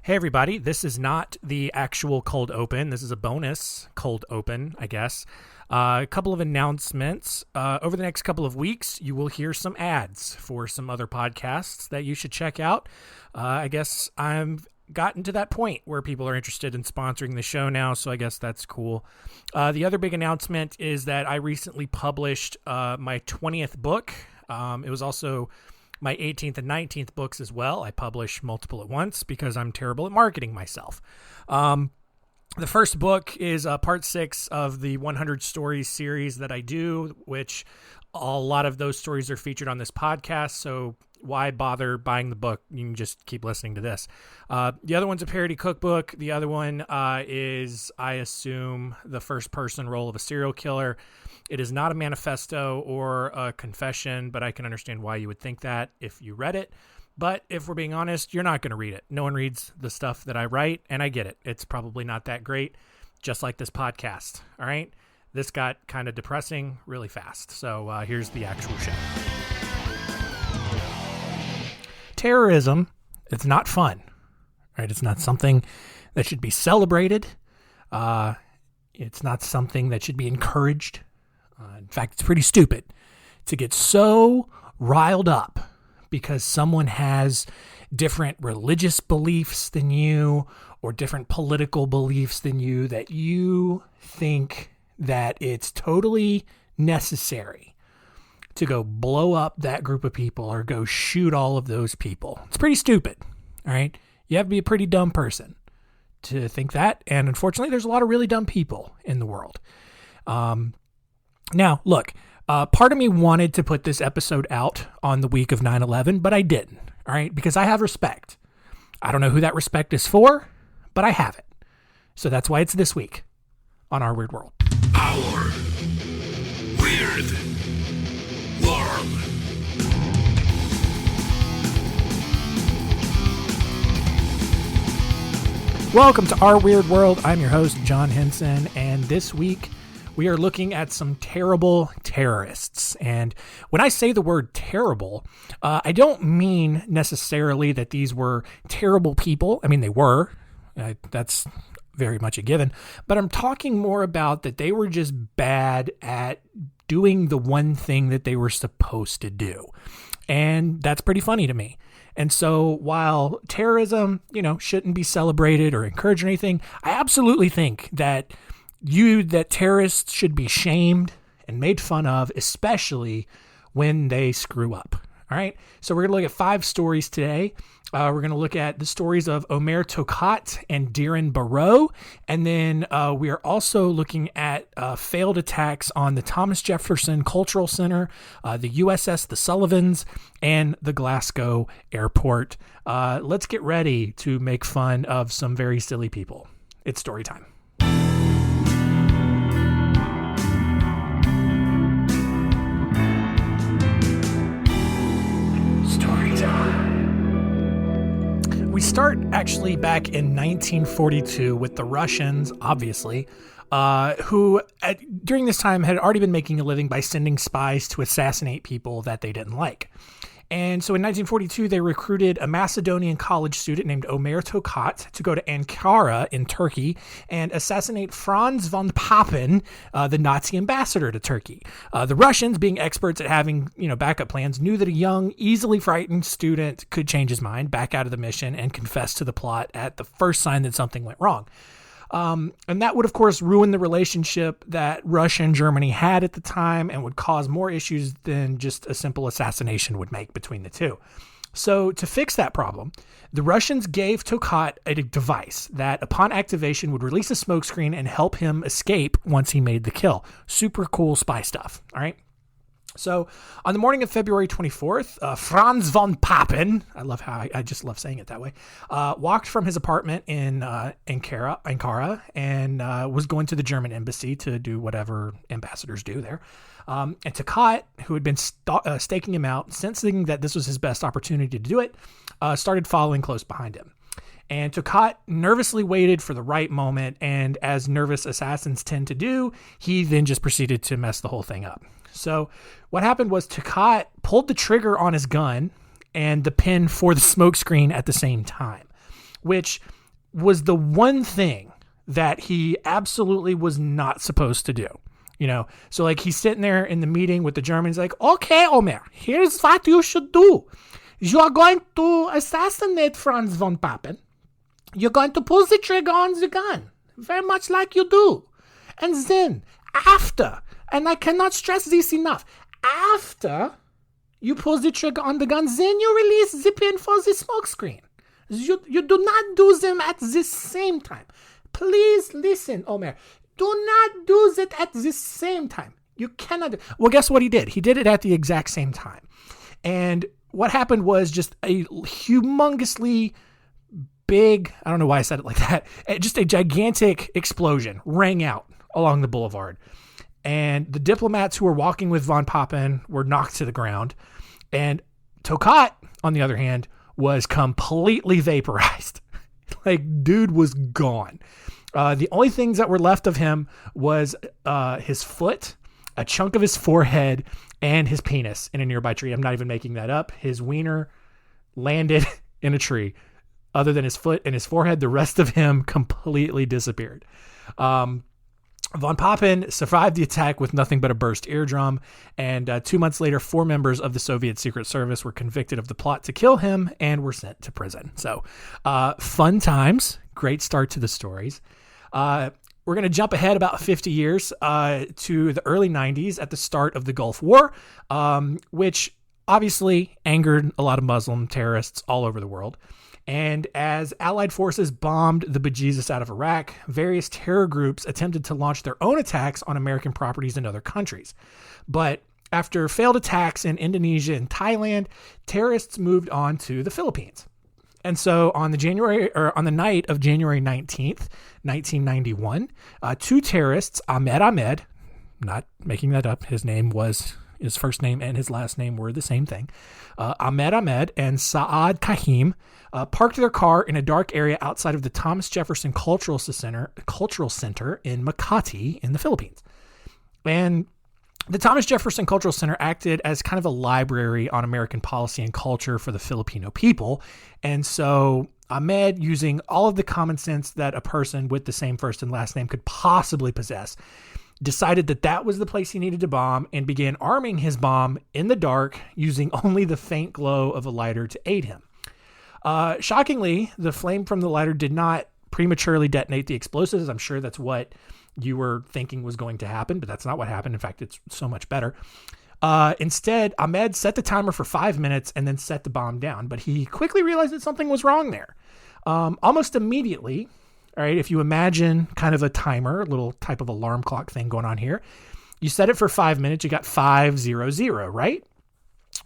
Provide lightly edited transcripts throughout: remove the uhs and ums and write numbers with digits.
Hey everybody, this is not the actual cold open. This is a bonus cold open, I guess. A couple of announcements. Over the next couple of weeks, you will hear some ads for some other podcasts that you should check out. I guess I've gotten to that point where people are interested in sponsoring the show now, so I guess that's cool. The other big announcement is that I recently published my 20th book. It was also my 18th and 19th books as well. I publish multiple at once because I'm terrible at marketing myself. The first book is part 6 of the 100 Stories series that I do, which a lot of those stories are featured on this podcast. So why bother buying the book? You can just keep listening to this. The other one's a parody cookbook. The other one is, I assume, the first person role of a serial killer. It is not a manifesto or a confession, but I can understand why you would think that if you read it. But if we're being honest, you're not going to read it. No one reads the stuff that I write, and I get it. It's probably not that great, just like this podcast. All right? This got kind of depressing really fast. So here's the actual show. Terrorism, it's not fun. Right? It's not something that should be celebrated. It's not something that should be encouraged. In fact, it's pretty stupid to get so riled up because someone has different religious beliefs than you or different political beliefs than you that you think that it's totally necessary to go blow up that group of people or go shoot all of those people. It's pretty stupid, all right? You have to be a pretty dumb person to think that, and unfortunately, there's a lot of really dumb people in the world. Now, look, part of me wanted to put this episode out on the week of 9/11, but I didn't, all right? Because I have respect. I don't know who that respect is for, but I have it. So that's why it's this week on Our Weird World. Our Weird World. Welcome to Our Weird World. I'm your host, John Henson, and this week we are looking at some terrible terrorists. And when I say the word terrible, I don't mean necessarily that these were terrible people. I mean, they were. That's very much a given. But I'm talking more about that they were just bad at doing the one thing that they were supposed to do. And that's pretty funny to me. And so while terrorism, shouldn't be celebrated or encouraged or anything, I absolutely think that terrorists should be shamed and made fun of, especially when they screw up. All right. So we're going to look at 5 stories today. We're going to look at the stories of Omer Tokat and Darren Barrow. And then we are also looking at failed attacks on the Thomas Jefferson Cultural Center, the USS The Sullivans, and the Glasgow Airport. Let's get ready to make fun of some very silly people. It's story time. We start actually back in 1942 with the Russians, obviously, who during this time had already been making a living by sending spies to assassinate people that they didn't like. And so in 1942, they recruited a Macedonian college student named Omer Tokat to go to Ankara in Turkey and assassinate Franz von Papen, the Nazi ambassador to Turkey. The Russians, being experts at having backup plans, knew that a young, easily frightened student could change his mind, back out of the mission, and confess to the plot at the first sign that something went wrong. And that would, of course, ruin the relationship that Russia and Germany had at the time and would cause more issues than just a simple assassination would make between the two. So to fix that problem, the Russians gave Tokat a device that, upon activation, would release a smokescreen and help him escape once he made the kill. Super cool spy stuff, all right? So on the morning of February 24th, Franz von Papen, I just love saying it that way, walked from his apartment in Ankara and was going to the German embassy to do whatever ambassadors do there. And Tokat, who had been staking him out, sensing that this was his best opportunity to do it, started following close behind him. And Tokat nervously waited for the right moment, and as nervous assassins tend to do, he then just proceeded to mess the whole thing up. So what happened was Tokat pulled the trigger on his gun and the pin for the smokescreen at the same time. which was the one thing that he absolutely was not supposed to do. So like he's sitting there in the meeting with the Germans like, okay, Omer, here's what you should do. You are going to assassinate Franz von Papen. You're going to pull the trigger on the gun, very much like you do. And then after, and I cannot stress this enough, after you pull the trigger on the gun, then you release the pin for the smoke screen. You do not do them at the same time. Please listen, Omer. Do not do that at the same time. You cannot. Well, guess what he did? He did it at the exact same time. And what happened was just a humongously big, I don't know why I said it like that, just a gigantic explosion rang out along the boulevard. And the diplomats who were walking with von Papen were knocked to the ground. And Tokat, on the other hand, was completely vaporized. Like, dude was gone. The only things that were left of him was his foot, a chunk of his forehead, and his penis in a nearby tree. I'm not even making that up. His wiener landed in a tree. Other than his foot and his forehead, the rest of him completely disappeared. Von Papen survived the attack with nothing but a burst eardrum, and 2 months later, 4 members of the Soviet Secret Service were convicted of the plot to kill him and were sent to prison. So, fun times. Great start to the stories. We're going to jump ahead about 50 years to the early 90s at the start of the Gulf War, which obviously angered a lot of Muslim terrorists all over the world. And as Allied forces bombed the bejesus out of Iraq, various terror groups attempted to launch their own attacks on American properties in other countries. But after failed attacks in Indonesia and Thailand, terrorists moved on to the Philippines. And so on the night of January 19th, 1991, 2 terrorists, Ahmed, not making that up, his first name and his last name were the same thing, Ahmed and Saad Kahim, parked their car in a dark area outside of the Thomas Jefferson Cultural Center in Makati in the Philippines. And the Thomas Jefferson Cultural Center acted as kind of a library on American policy and culture for the Filipino people. And so Ahmed, using all of the common sense that a person with the same first and last name could possibly possess, decided that that was the place he needed to bomb and began arming his bomb in the dark using only the faint glow of a lighter to aid him. Shockingly, the flame from the lighter did not prematurely detonate the explosives. I'm sure that's what you were thinking was going to happen, but that's not what happened. In fact, it's so much better. Instead, Ahmed set the timer for 5 minutes and then set the bomb down, but he quickly realized that something was wrong there. Almost immediately, all right, if you imagine kind of a timer, a little type of alarm clock thing going on here, you set it for 5 minutes, you got 500, right?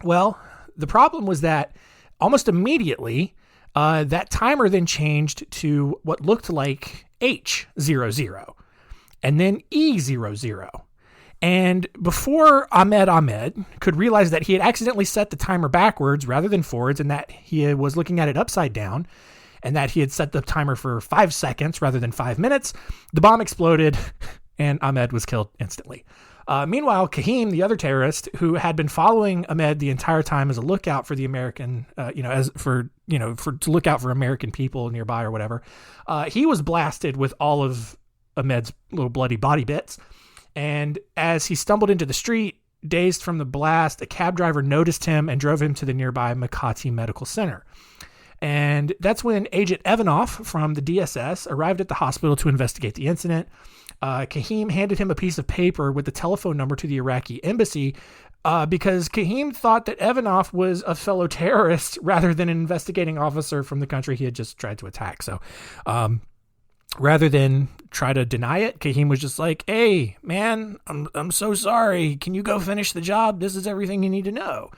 Well, the problem was that almost immediately, that timer then changed to what looked like H00 and then E00. And before Ahmed could realize that he had accidentally set the timer backwards rather than forwards, and that he was looking at it upside down, and that he had set the timer for 5 seconds rather than 5 minutes, the bomb exploded and Ahmed was killed instantly. Meanwhile, Kahim, the other terrorist who had been following Ahmed the entire time as a lookout for the American, to look out for American people nearby or whatever, he was blasted with all of Ahmed's little bloody body bits. And as he stumbled into the street, dazed from the blast, a cab driver noticed him and drove him to the nearby Makati Medical Center. And that's when Agent Evanoff from the DSS arrived at the hospital to investigate the incident. Kahim handed him a piece of paper with the telephone number to the Iraqi embassy because Kahim thought that Evanoff was a fellow terrorist rather than an investigating officer from the country he had just tried to attack. So rather than try to deny it, Kahim was just like, "Hey, man, I'm so sorry. Can you go finish the job? This is everything you need to know."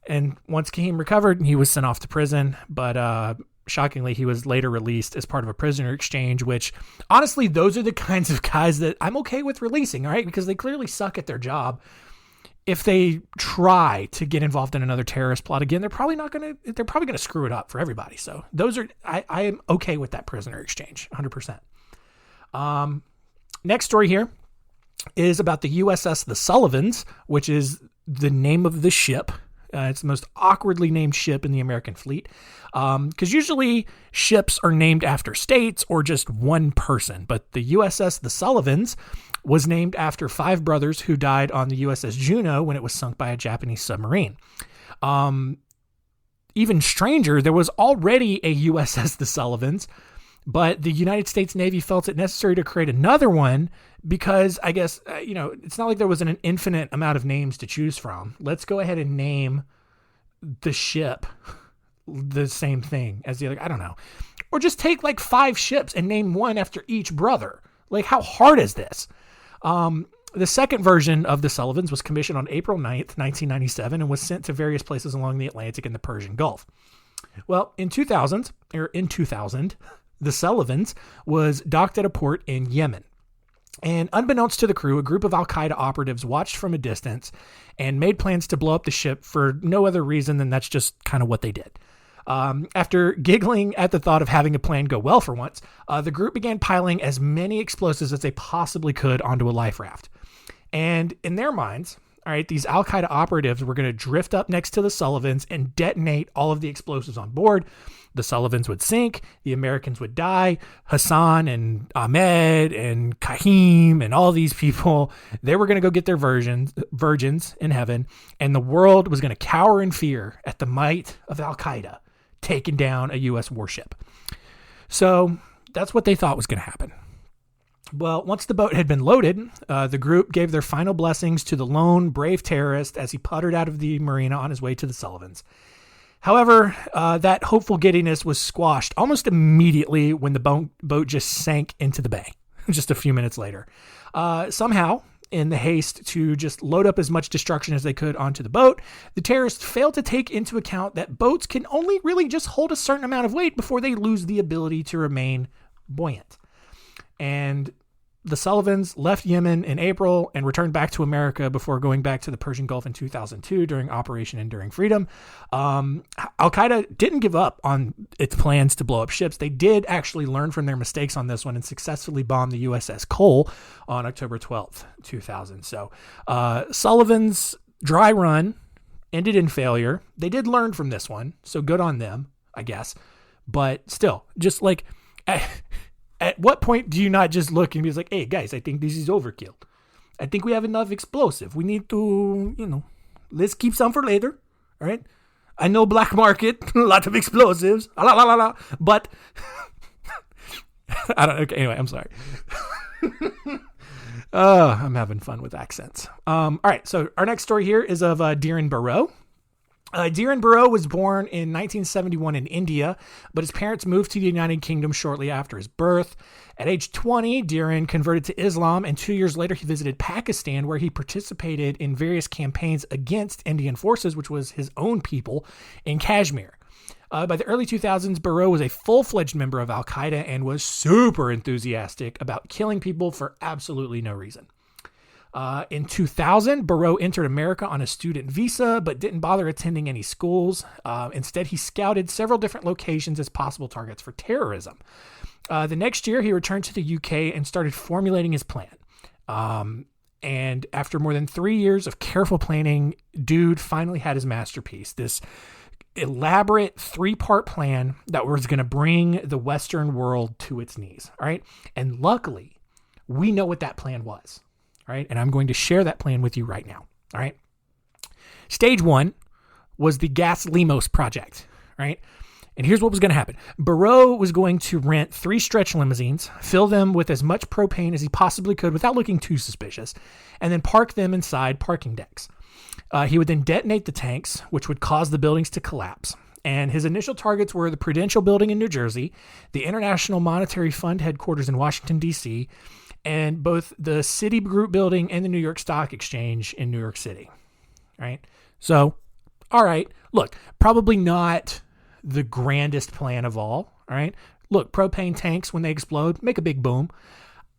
And once Kahim recovered, he was sent off to prison. But shockingly, he was later released as part of a prisoner exchange, which honestly, those are the kinds of guys that I'm okay with releasing, all right? Because they clearly suck at their job. If they try to get involved in another terrorist plot again, they're probably going to screw it up for everybody. So those are, I am okay with that prisoner exchange, 100%. Next story here is about the USS The Sullivans, which is the name of the ship It's the most awkwardly named ship in the American fleet, because usually ships are named after states or just one person. But the USS The Sullivans was named after 5 brothers who died on the USS Juno when it was sunk by a Japanese submarine. Even stranger, there was already a USS The Sullivans, but the United States Navy felt it necessary to create another one because I guess, it's not like there was an infinite amount of names to choose from. Let's go ahead and name the ship the same thing as the other. I don't know. Or just take like 5 ships and name one after each brother. Like, how hard is this? The second version of the Sullivans was commissioned on April 9th, 1997, and was sent to various places along the Atlantic and the Persian Gulf. Well, in 2000, the Sullivans was docked at a port in Yemen. And unbeknownst to the crew, a group of al-Qaeda operatives watched from a distance and made plans to blow up the ship for no other reason than that's just kind of what they did. After giggling at the thought of having a plan go well for once, the group began piling as many explosives as they possibly could onto a life raft. And in their minds, all right, these al-Qaeda operatives were going to drift up next to the Sullivans and detonate all of the explosives on board. The Sullivans would sink, the Americans would die, Hassan and Ahmed and Kahim and all these people, they were going to go get their virgins in heaven, and the world was going to cower in fear at the might of al-Qaeda taking down a U.S. warship. So that's what they thought was going to happen. Well, once the boat had been loaded, the group gave their final blessings to the lone brave terrorist as he puttered out of the marina on his way to the Sullivans. However, that hopeful giddiness was squashed almost immediately when the boat just sank into the bay just a few minutes later. Somehow, in the haste to just load up as much destruction as they could onto the boat, the terrorists failed to take into account that boats can only really just hold a certain amount of weight before they lose the ability to remain buoyant. And the Sullivans left Yemen in April and returned back to America before going back to the Persian Gulf in 2002 during Operation Enduring Freedom. Al-Qaeda didn't give up on its plans to blow up ships. They did actually learn from their mistakes on this one and successfully bombed the USS Cole on October 12th, 2000. So Sullivan's dry run ended in failure. They did learn from this one, so good on them, I guess. But still, just like... At what point do you not just look and be like, hey, guys, I think this is overkill. I think we have enough explosive. We need to, let's keep some for later. All right. I know black market, a lot of explosives, but I don't, okay. Anyway, I'm sorry. I'm having fun with accents. All right. So our next story here is of Dhiren Barot. Dhiren Barot was born in 1971 in India, but his parents moved to the United Kingdom shortly after his birth. At age 20, Dhiren converted to Islam, and 2 years later he visited Pakistan, where he participated in various campaigns against Indian forces, which was his own people, in Kashmir. By the early 2000s, Barot was a full-fledged member of al-Qaeda and was super enthusiastic about killing people for absolutely no reason. In 2000, Barot entered America on a student visa, but didn't bother attending any schools. Instead, he scouted several different locations as possible targets for terrorism. The next year, he returned to the UK and started formulating his plan. And after more than 3 years of careful planning, dude finally had his masterpiece, this elaborate 3-part plan that was going to bring the Western world to its knees. All right. And luckily, we know what that plan was. Right? And I'm going to share that plan with you right now. All right. Stage 1 was the Gas Limos project. Right. And here's what was going to happen. Barot was going to rent 3 stretch limousines, fill them with as much propane as he possibly could without looking too suspicious, and then park them inside parking decks. He would then detonate the tanks, which would cause the buildings to collapse. And his initial targets were the Prudential Building in New Jersey, the International Monetary Fund headquarters in Washington, D.C., and both the Citigroup building and the New York Stock Exchange in New York City. Right. So, all right, look, probably not the grandest plan of all. All right. Look, propane tanks, when they explode, make a big boom.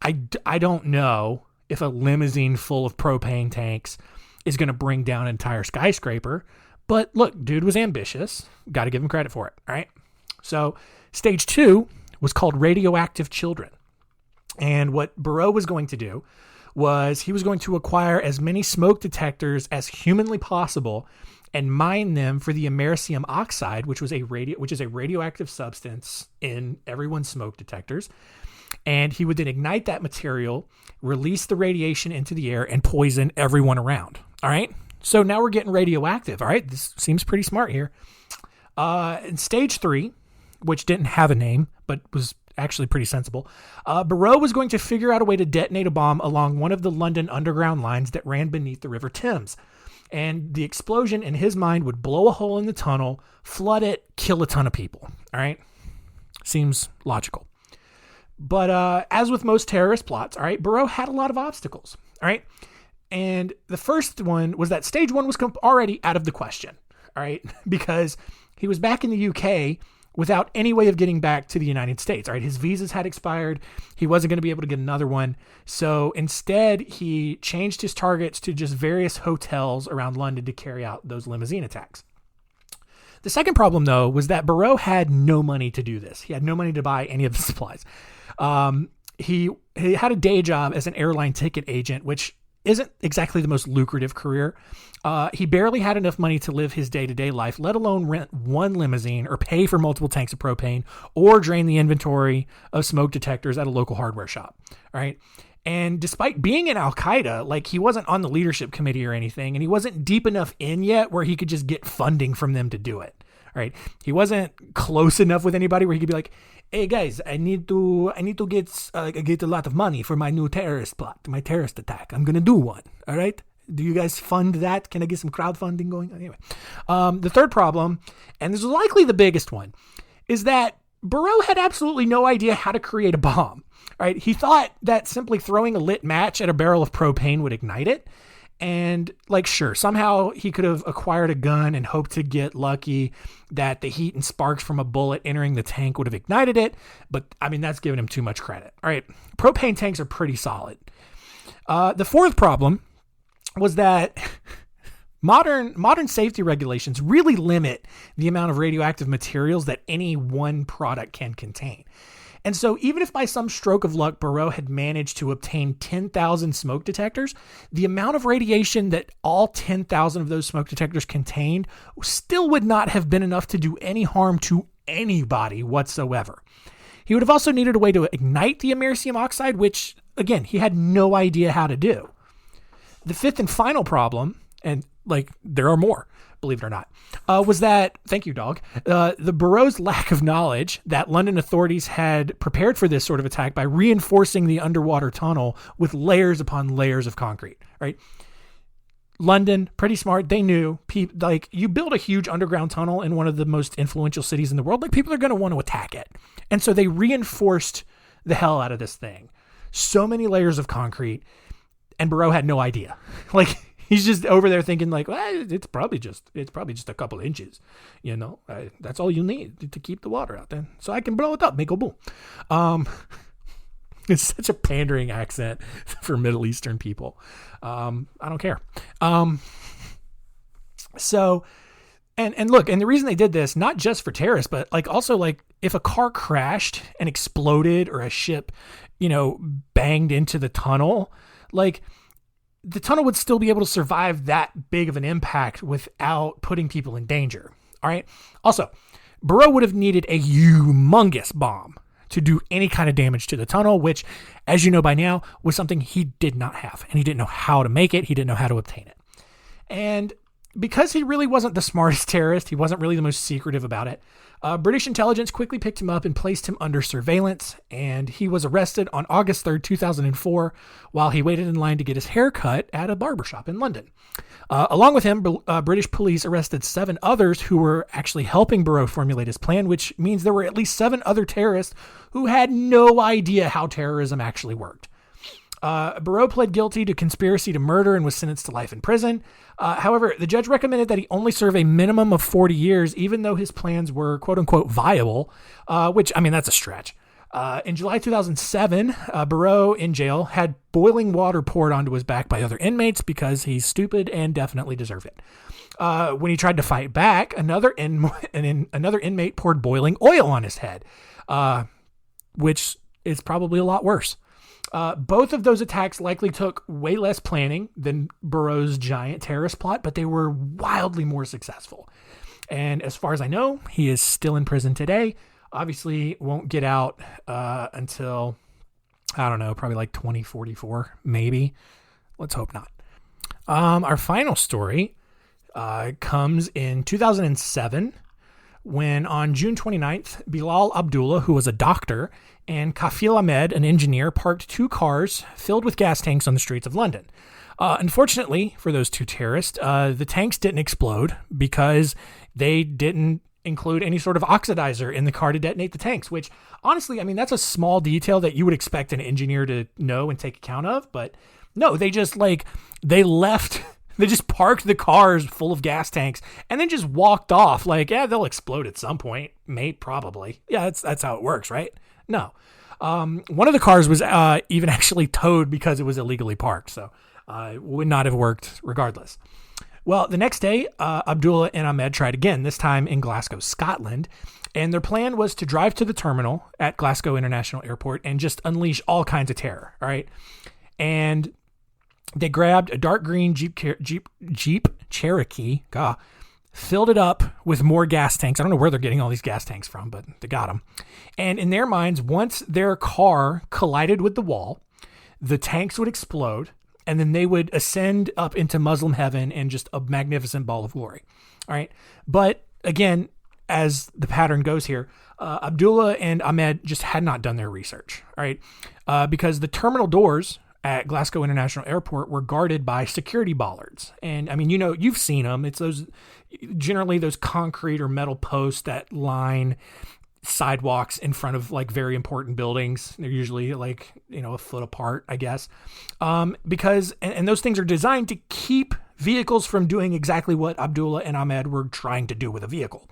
I don't know if a limousine full of propane tanks is going to bring down an entire skyscraper, but look, dude was ambitious. Got to give him credit for it. All right. So stage 2 was called Radioactive Children. And what Barot was going to do was he was going to acquire as many smoke detectors as humanly possible and mine them for the americium oxide, which is a radioactive substance in everyone's smoke detectors. And he would then ignite that material, release the radiation into the air, and poison everyone around. All right. So now we're getting radioactive. All right. This seems pretty smart here. In stage 3, which didn't have a name, but was actually pretty sensible, Barrow was going to figure out a way to detonate a bomb along one of the London underground lines that ran beneath the River Thames. And the explosion, in his mind, would blow a hole in the tunnel, flood it, kill a ton of people. All right. Seems logical. But as with most terrorist plots, all right, Barrow had a lot of obstacles. All right. And the first one was that stage 1 was already out of the question. All right. Because he was back in the UK without any way of getting back to the United States. All right. His visas had expired. He wasn't going to be able to get another one. So instead, he changed his targets to just various hotels around London to carry out those limousine attacks. The second problem, though, was that Barrow had no money to do this. He had no money to buy any of the supplies. He had a day job as an airline ticket agent, which isn't exactly the most lucrative career. He barely had enough money to live his day-to-day life, let alone rent one limousine or pay for multiple tanks of propane or drain the inventory of smoke detectors at a local hardware shop. All right. And despite being in Al-Qaeda, like, he wasn't on the leadership committee or anything, and he wasn't deep enough in yet where he could just get funding from them to do it. All right. He wasn't close enough with anybody where he could be like, hey guys, I need to get a lot of money for my new terrorist plot, my terrorist attack. I'm going to do one. All right. Do you guys fund that? Can I get some crowdfunding going? Anyway, the third problem, and this is likely the biggest one, is that Barrow had absolutely no idea how to create a bomb. All right. He thought that simply throwing a lit match at a barrel of propane would ignite it. And like, sure, somehow he could have acquired a gun and hoped to get lucky that the heat and sparks from a bullet entering the tank would have ignited it. But I mean, that's giving him too much credit. All right. Propane tanks are pretty solid. The fourth problem was that modern safety regulations really limit the amount of radioactive materials that any one product can contain. And so even if by some stroke of luck, Barrow had managed to obtain 10,000 smoke detectors, the amount of radiation that all 10,000 of those smoke detectors contained still would not have been enough to do any harm to anybody whatsoever. He would have also needed a way to ignite the americium oxide, which, again, he had no idea how to do. The fifth and final problem, and like, there are more, believe it or not, was that, thank you, dog, the Barrow's lack of knowledge that London authorities had prepared for this sort of attack by reinforcing the underwater tunnel with layers upon layers of concrete, right? London, pretty smart. They knew, like, you build a huge underground tunnel in one of the most influential cities in the world, like, people are going to want to attack it. And so they reinforced the hell out of this thing. So many layers of concrete, and Barrow had no idea. Like, he's just over there thinking like, well, it's probably just a couple inches, you know. That's all you need to keep the water out there, so I can blow it up, make a boom. It's such a pandering accent for Middle Eastern people. I don't care. So, and look, and the reason they did this, not just for terrorists, but like also like if a car crashed and exploded or a ship, you know, banged into the tunnel, like, the tunnel would still be able to survive that big of an impact without putting people in danger. All right. Also, Barrow would have needed a humongous bomb to do any kind of damage to the tunnel, which, as you know by now, was something he did not have. And he didn't know how to make it. He didn't know how to obtain it. And because he really wasn't the smartest terrorist, he wasn't really the most secretive about it, British intelligence quickly picked him up and placed him under surveillance, and he was arrested on August 3rd, 2004, while he waited in line to get his hair cut at a barbershop in London. Along with him, British police arrested 7 others who were actually helping Barrow formulate his plan, which means there were at least 7 other terrorists who had no idea how terrorism actually worked. Barrow pled guilty to conspiracy to murder and was sentenced to life in prison. However, the judge recommended that he only serve a minimum of 40 years, even though his plans were quote unquote viable, which, I mean, that's a stretch. In July 2007, Barrow in jail had boiling water poured onto his back by other inmates because he's stupid and definitely deserved it. When he tried to fight back, another inmate poured boiling oil on his head, which is probably a lot worse. Both of those attacks likely took way less planning than Burroughs' giant terrorist plot, but they were wildly more successful. And as far as I know, he is still in prison today. Obviously won't get out until, I don't know, probably like 2044, maybe. Let's hope not. Our final story comes in 2007, when on June 29th, Bilal Abdullah, who was a doctor, and Kafil Ahmed, an engineer, parked two cars filled with gas tanks on the streets of London. Unfortunately for those two terrorists, the tanks didn't explode because they didn't include any sort of oxidizer in the car to detonate the tanks, which honestly, I mean, that's a small detail that you would expect an engineer to know and take account of. But no, they just they just parked the cars full of gas tanks and then just walked off like, yeah, they'll explode at some point. Probably. Yeah, that's how it works, right? No. One of the cars was even actually towed because it was illegally parked. So it would not have worked regardless. Well, the next day, Abdullah and Ahmed tried again, this time in Glasgow, Scotland. And their plan was to drive to the terminal at Glasgow International Airport and just unleash all kinds of terror. All right. And they grabbed a dark green Jeep Cherokee, filled it up with more gas tanks. I don't know where they're getting all these gas tanks from, but they got them. And in their minds, once their car collided with the wall, the tanks would explode, and then they would ascend up into Muslim heaven and just a magnificent ball of glory. All right. But again, as the pattern goes here, Abdullah and Ahmed just had not done their research. All right. Because the terminal doors at Glasgow International Airport were guarded by security bollards. And I mean, you've seen them. It's generally those concrete or metal posts that line sidewalks in front of like very important buildings. They're usually like, a foot apart, I guess. Because those things are designed to keep vehicles from doing exactly what Abdullah and Ahmed were trying to do with a vehicle.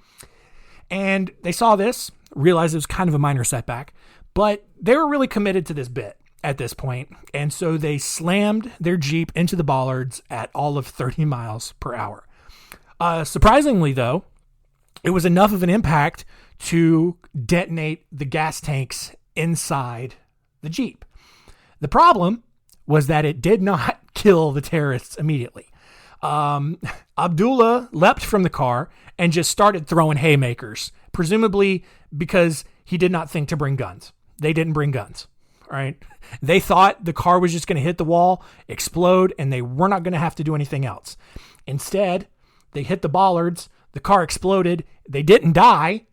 And they saw this, realized it was kind of a minor setback, but they were really committed to this bit at this point. And so they slammed their Jeep into the bollards at all of 30 miles per hour. Surprisingly, though, it was enough of an impact to detonate the gas tanks inside the Jeep. The problem was that it did not kill the terrorists immediately. Abdullah leapt from the car and just started throwing haymakers, presumably because he did not think to bring guns. They didn't bring guns. All right. They thought the car was just going to hit the wall, explode, and they were not going to have to do anything else. Instead, they hit the bollards, the car exploded, they didn't die,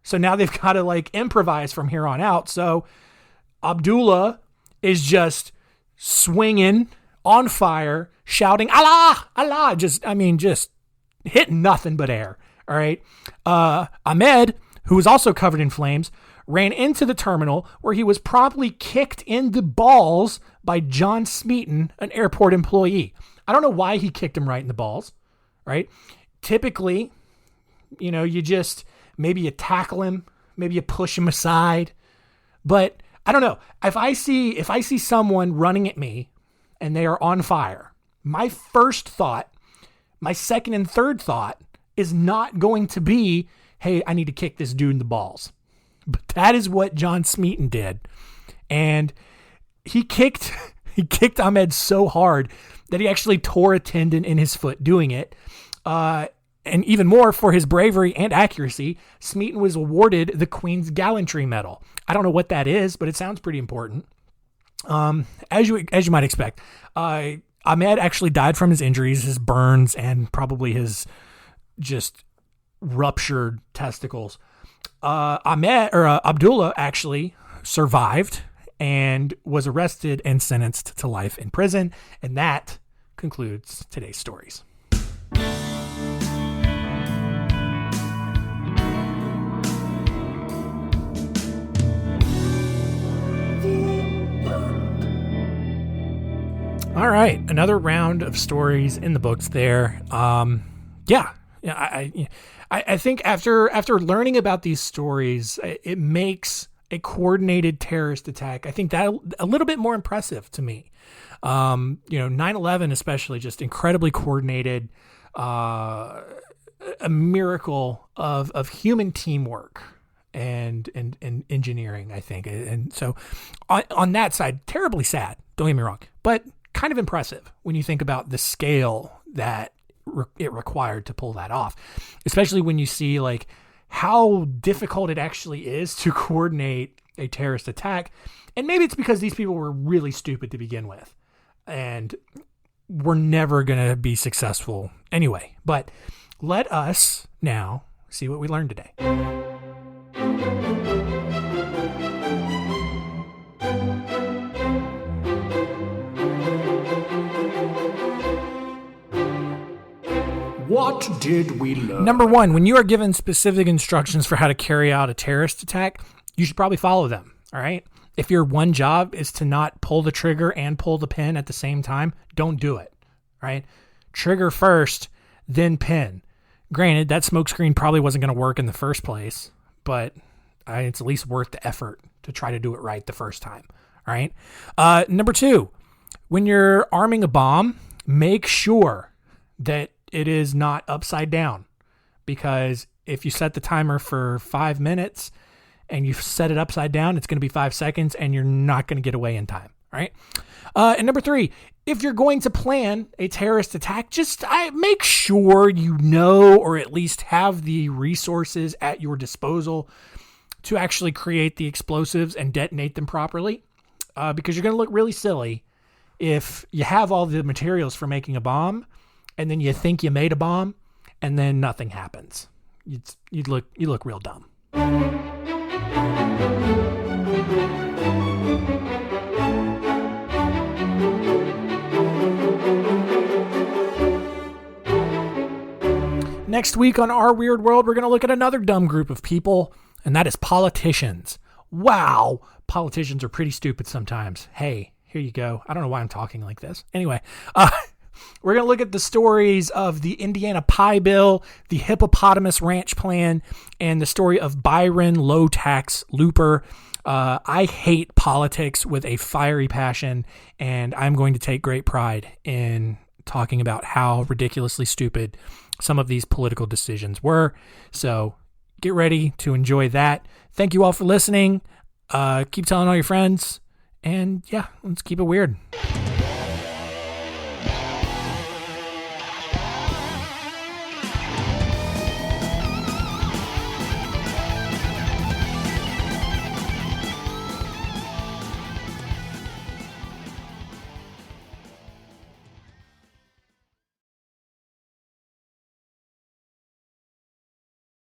so now they've got to improvise from here on out. So Abdullah is just swinging on fire, shouting, Allah, Allah, just hitting nothing but air. All right. Ahmed, who was also covered in flames, ran into the terminal where he was promptly kicked in the balls by John Smeaton, an airport employee. I don't know why he kicked him right in the balls, right? Typically, maybe you tackle him, maybe you push him aside, but I don't know. If I see someone running at me and they are on fire, my first thought, my second and third thought is not going to be, hey, I need to kick this dude in the balls. But that is what John Smeaton did. And he kicked Ahmed so hard that he actually tore a tendon in his foot doing it. And even more, for his bravery and accuracy, Smeaton was awarded the Queen's Gallantry Medal. I don't know what that is, but it sounds pretty important. As you might expect, Ahmed actually died from his injuries, his burns, and probably his just ruptured testicles. Abdullah actually survived and was arrested and sentenced to life in prison. And that concludes today's stories. All right, another round of stories in the books there. I think after learning about these stories, it makes a coordinated terrorist attack, I think, that a little bit more impressive to me. 9/11 especially, just incredibly coordinated, a miracle of human teamwork and engineering, I think. And so on that side, terribly sad, don't get me wrong, but kind of impressive when you think about the scale that it required to pull that off, especially when you see like how difficult it actually is to coordinate a terrorist attack. And maybe it's because these people were really stupid to begin with and were never going to be successful anyway. But let us now see what we learned today. What did we learn? Number one, when you are given specific instructions for how to carry out a terrorist attack, you should probably follow them, all right? If your one job is to not pull the trigger and pull the pin at the same time, don't do it, right? Trigger first, then pin. Granted, that smoke screen probably wasn't going to work in the first place, but it's at least worth the effort to try to do it right the first time, all right? Number two, when you're arming a bomb, make sure that it is not upside down, because if you set the timer for 5 minutes and you set it upside down, it's going to be 5 seconds and you're not going to get away in time. Right. And number three, if you're going to plan a terrorist attack, just make sure you know, or at least have the resources at your disposal to actually create the explosives and detonate them properly, because you're going to look really silly if you have all the materials for making a bomb and then you think you made a bomb and then nothing happens. You look real dumb. Next week on Our Weird World, we're going to look at another dumb group of people, and that is politicians. Wow, politicians are pretty stupid sometimes. Hey, here you go. I don't know why I'm talking like this. Anyway, we're going to look at the stories of the Indiana Pie Bill, the Hippopotamus Ranch Plan, and the story of Byron Low Tax Looper. I hate politics with a fiery passion, and I'm going to take great pride in talking about how ridiculously stupid some of these political decisions were. So get ready to enjoy that. Thank you all for listening. Keep telling all your friends, and yeah, let's keep it weird.